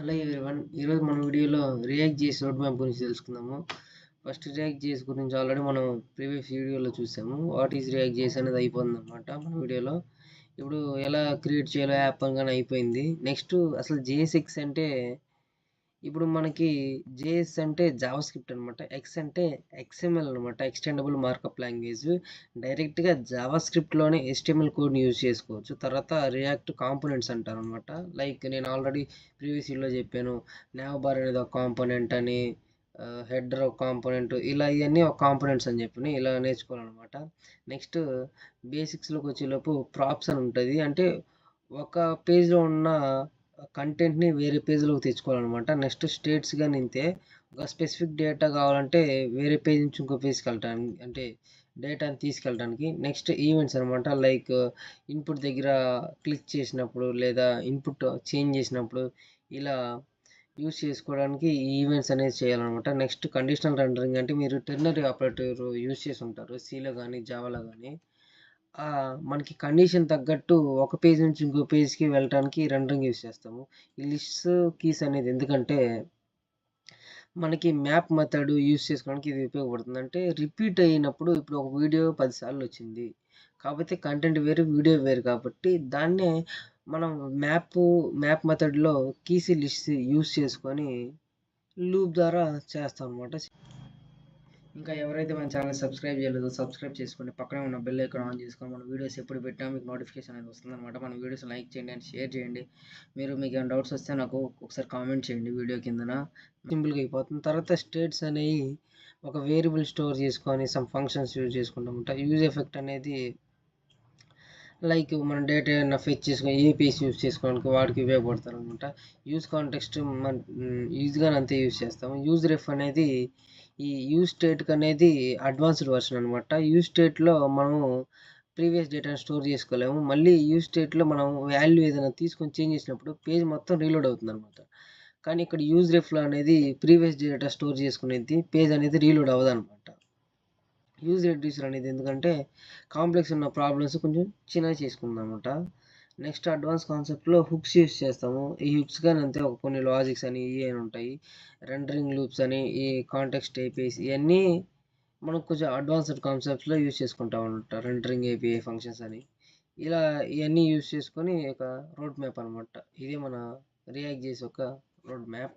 Hello everyone. ఈరోజు మన వీడియోలో రియాక్ట్ జేఎస్ రోడ్ మ్యాప్ గురించి తెలుసుకుందాము. ఫస్ట్ రియాక్ట్ జేఎస్ గురించి ఆల్రెడీ మనం ప్రీవియస్ వీడియోలో చూసాము. వాట్ ఈజ్ రియాక్ట్ జేఎస్ అనేది అయిపోయింది అనమాట మన వీడియోలో. ఇప్పుడు ఎలా క్రియేట్ చేయాలో యాప్ అనగానే అయిపోయింది. నెక్స్ట్ అసలు జేఎస్ఎక్స్ అంటే ఇప్పుడు మనకి జేఎస్ అంటే జావా స్క్రిప్ట్ అనమాట. ఎక్స్ అంటే ఎక్స్ఎంఎల్ అనమాట, ఎక్స్టెండబుల్ మార్కప్ లాంగ్వేజ్. డైరెక్ట్గా జావా స్క్రిప్ట్లోనే హెచ్టిఎంఎల్ కోడ్ని యూజ్ చేసుకోవచ్చు. తర్వాత రియాక్ట్ కాంపోనెంట్స్ అంటారు అనమాట. లైక్ నేను ఆల్రెడీ ప్రీవియస్ వీడియోలో చెప్పాను, నావ్ బార్ అనేది ఒక కాంపోనెంట్ అని, హెడర్ ఒక కాంపోనెంట్, ఇలా ఇవన్నీ ఒక కాంపోనెంట్స్ అని చెప్పి ఇలా నేర్చుకోవాలన్నమాట. నెక్స్ట్ బేసిక్స్లోకి వచ్చేలోపు ప్రాప్స్ అని ఉంటుంది. అంటే ఒక పేజ్లో ఉన్న కంటెంట్ని వేరే పేజ్లోకి తెచ్చుకోవాలన్నమాట. నెక్స్ట్ స్టేట్స్ కానీ ఇంతే. ఒక స్పెసిఫిక్ డేటా కావాలంటే వేరే పేజ్ నుంచి ఇంకో పేజ్కి వెళ్ళటానికి, అంటే డేటాని తీసుకెళ్ళడానికి. నెక్స్ట్ ఈవెంట్స్ అనమాట. లైక్ ఇన్పుట్ దగ్గర క్లిక్ చేసినప్పుడు లేదా ఇన్పుట్ చేంజ్ చేసినప్పుడు ఇలా యూస్ చేసుకోవడానికి ఈ ఈవెంట్స్ అనేది చేయాలన్నమాట. నెక్స్ట్ కండిషనల్ రెండరింగ్ అంటే మీరు టెర్నరీ ఆపరేటర్ యూస్ చేసి ఉంటారు సీలో కానీ జావాలో కానీ. మనకి కండిషన్ తగ్గట్టు ఒక పేజ్ నుంచి ఇంకో పేజ్కి వెళ్ళటానికి రెండరింగ్ యూస్ చేస్తాము. ఈ లిస్ట్స్ కీస్ అనేది ఎందుకంటే మనకి మ్యాప్ మెథడ్ యూస్ చేసుకోవడానికి ఇది ఉపయోగపడుతుంది. అంటే రిపీట్ అయినప్పుడు ఇప్పుడు ఒక వీడియో 10 సార్లు వచ్చింది, కాకపోతే కంటెంట్ వేరు వీడియో వేరు, కాబట్టి దాన్నే మనం మ్యాప్ మెథడ్లో కీస్ లిస్ట్ యూస్ చేసుకొని లూప్ ద్వారా చేస్తాం అనమాట. ఇంకా ఎవరైతే మన ఛానల్ సబ్స్క్రైబ్ చేయలేదో సబ్స్క్రైబ్ చేసుకోండి, పక్కనే ఉన్న బెల్ ఐకాన్ ఆన్ చేసుకొని మన వీడియోస్ ఎప్పుడు పెట్టినా మీకు నోటిఫికేషన్ అనేది వస్తుంది అనమాట. మన వీడియోస్ లైక్ చేయండి అండ్ షేర్ చేయండి. మీకు ఏమైనా డౌట్స్ వస్తే నాకు ఒకసారి కామెంట్ చేయండి వీడియో కిందన. సింపుల్గా అయిపోతుంది. తర్వాత స్టేట్స్ అనేవి ఒక వేరియబుల్ స్టోర్ చేసుకొని సమ్ ఫంక్షన్స్ యూజ్ చేసుకుంటాం. యూజ్ ఎఫెక్ట్ అనేది లైక్ మనం డేటా ఏమైనా ఫెచ్ చేసుకొని ఏపీఎస్ యూజ్ చేసుకోవడానికి వాడికి ఉపయోగపడతారు అనమాట. యూజ్ కాంటెక్స్ట్ మన ఈజీగా అంతే యూజ్ చేస్తాము. యూజ్ రెఫ్ అనేది ఈ యూజ్ స్టేట్కి అనేది అడ్వాన్స్డ్ వర్షన్ అనమాట. యూజ్ స్టేట్లో మనము ప్రీవియస్ డేటాను స్టోర్ చేసుకోలేము. మళ్ళీ యూజ్ స్టేట్లో మనం వాల్యూ ఏదైనా తీసుకొని చేంజ్ చేసినప్పుడు పేజ్ మొత్తం రీలోడ్ అవుతుంది అనమాట. కానీ ఇక్కడ యూజ్ రెఫ్లో అనేది ప్రీవియస్ డేటా స్టోర్ చేసుకునేది పేజ్ అనేది రీలోడ్ అవ్వదు అనమాట. యూజ్ రెడ్యూసర్ అనేది ఎందుకంటే కాంప్లెక్స్ ఉన్న ప్రాబ్లమ్స్ కొంచెం చిన్నగా చేసుకుందాం అనమాట. నెక్స్ట్ అడ్వాన్స్ కాన్సెప్ట్లో హుక్స్ యూస్ చేస్తాము. ఈ హుక్స్ కానీ అంతే, ఒక కొన్ని లాజిక్స్ అని ఇవి అని ఉంటాయి. రెండరింగ్ లూప్స్ అని, ఈ కాంటెక్స్ట్ ఏపీఐస్, ఇవన్నీ మనం కొంచెం అడ్వాన్స్డ్ కాన్సెప్ట్స్లో యూజ్ చేసుకుంటాం అనమాట. రెండరింగ్ ఏపీఐ ఫంక్షన్స్ అని ఇలా ఇవన్నీ యూజ్ చేసుకొని ఒక రోడ్ మ్యాప్ అనమాట. ఇది మన రియాక్ట్ చేసే ఒక రోడ్ మ్యాప్.